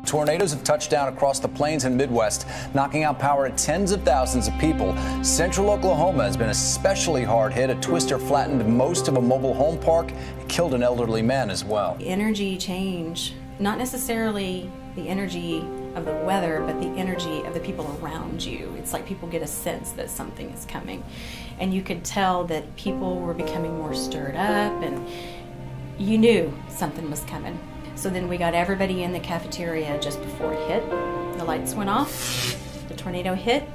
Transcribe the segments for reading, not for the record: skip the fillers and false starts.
Tornadoes have touched down across the plains and Midwest, knocking out power to tens of thousands of people. Central Oklahoma has been especially hard hit. A twister flattened most of a mobile home park and killed an elderly man as well. Energy change, not necessarily the energy of the weather, but the energy of the people around you. It's like people get a sense that something is coming. And you could tell that people were becoming more stirred up, and you knew something was coming. So then we got everybody in the cafeteria just before it hit. The lights went off, the tornado hit,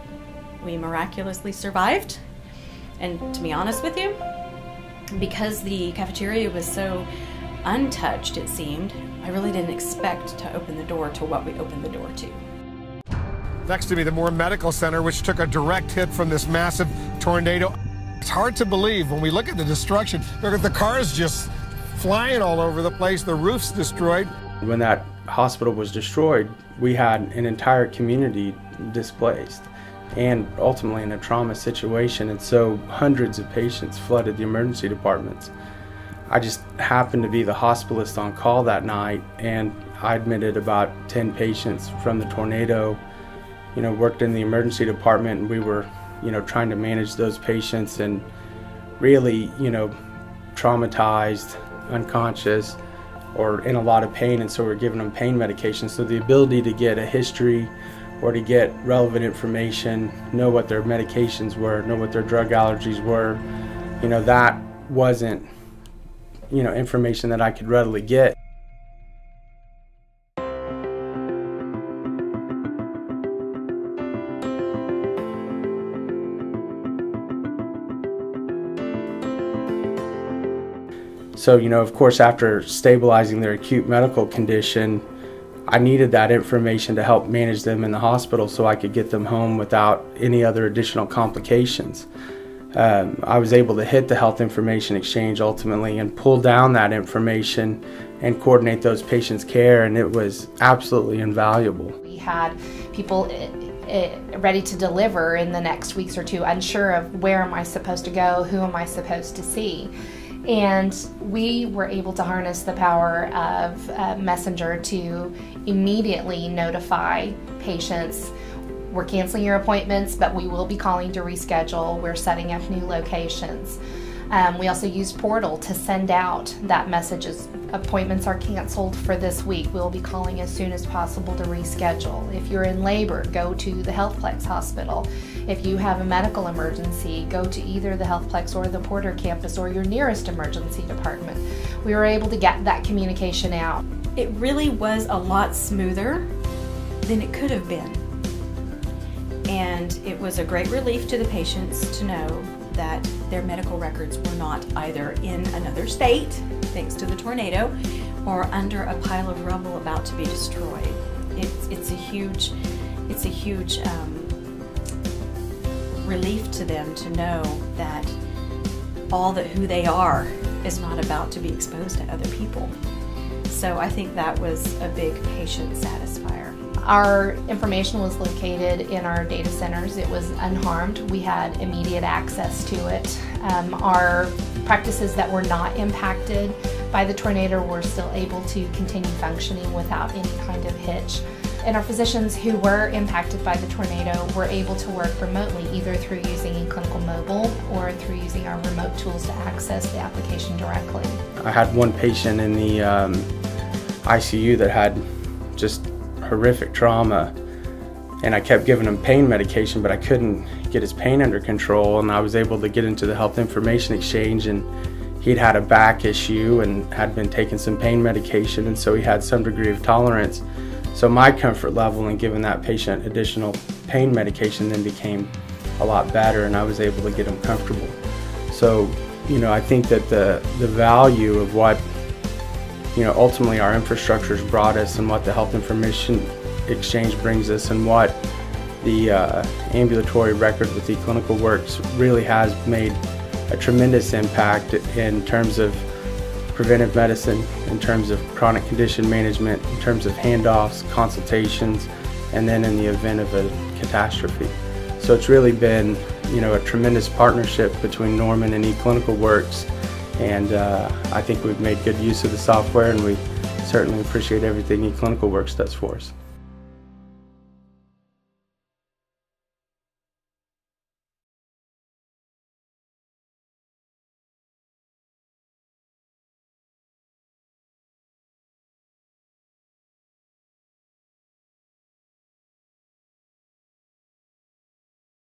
we miraculously survived. And to be honest with you, because the cafeteria was so untouched, it seemed, I really didn't expect to open the door to what we opened the door to. Next to me, the Moore Medical Center, which took a direct hit from this massive tornado. It's hard to believe when we look at the destruction. Look at the cars just flying all over the place, the roof's destroyed. When that hospital was destroyed, we had an entire community displaced and ultimately in a trauma situation, and so hundreds of patients flooded the emergency departments. I just happened to be the hospitalist on call that night, and I admitted about 10 patients from the tornado, worked in the emergency department, and we were, trying to manage those patients and really, traumatized, unconscious, or in a lot of pain, and so we're giving them pain medication. So the ability to get a history or to get relevant information, know what their medications were, know what their drug allergies were, that wasn't, information that I could readily get. So, of course, after stabilizing their acute medical condition, I needed that information to help manage them in the hospital so I could get them home without any other additional complications. I was able to hit the health information exchange ultimately and pull down that information and coordinate those patients' care, and it was absolutely invaluable. We had people ready to deliver in the next weeks or two, unsure of where am I supposed to go, who am I supposed to see. And we were able to harness the power of Messenger to immediately notify patients, we're canceling your appointments, but we will be calling to reschedule. We're setting up new locations. We also used Portal to send out that messages. Appointments are canceled for this week. We'll be calling as soon as possible to reschedule. If you're in labor, go to the HealthPlex hospital. If you have a medical emergency, go to either the HealthPlex or the Porter campus or your nearest emergency department. We were able to get that communication out. It really was a lot smoother than it could have been. And it was a great relief to the patients to know that their medical records were not either in another state, thanks to the tornado, or under a pile of rubble about to be destroyed. It's a huge relief to them to know that who they are is not about to be exposed to other people. So I think that was a big patient satisfier. Our information was located in our data centers. It was unharmed. We had immediate access to it. Our practices that were not impacted by the tornado were still able to continue functioning without any kind of hitch. And our physicians who were impacted by the tornado were able to work remotely, either through using eClinical Mobile or through using our remote tools to access the application directly. I had one patient in the ICU that had just horrific trauma, and I kept giving him pain medication, but I couldn't get his pain under control, and I was able to get into the health information exchange, and he'd had a back issue and had been taking some pain medication, and so he had some degree of tolerance. So my comfort level in giving that patient additional pain medication then became a lot better, and I was able to get him comfortable. So, I think that the value of what ultimately our infrastructure's brought us, and what the health information exchange brings us, and what the ambulatory record with eClinicalWorks really has made a tremendous impact in terms of preventive medicine, in terms of chronic condition management, in terms of handoffs, consultations, and then in the event of a catastrophe. So it's really been, a tremendous partnership between Norman and eClinicalWorks, and I think we've made good use of the software, and we certainly appreciate everything eClinicalWorks does for us.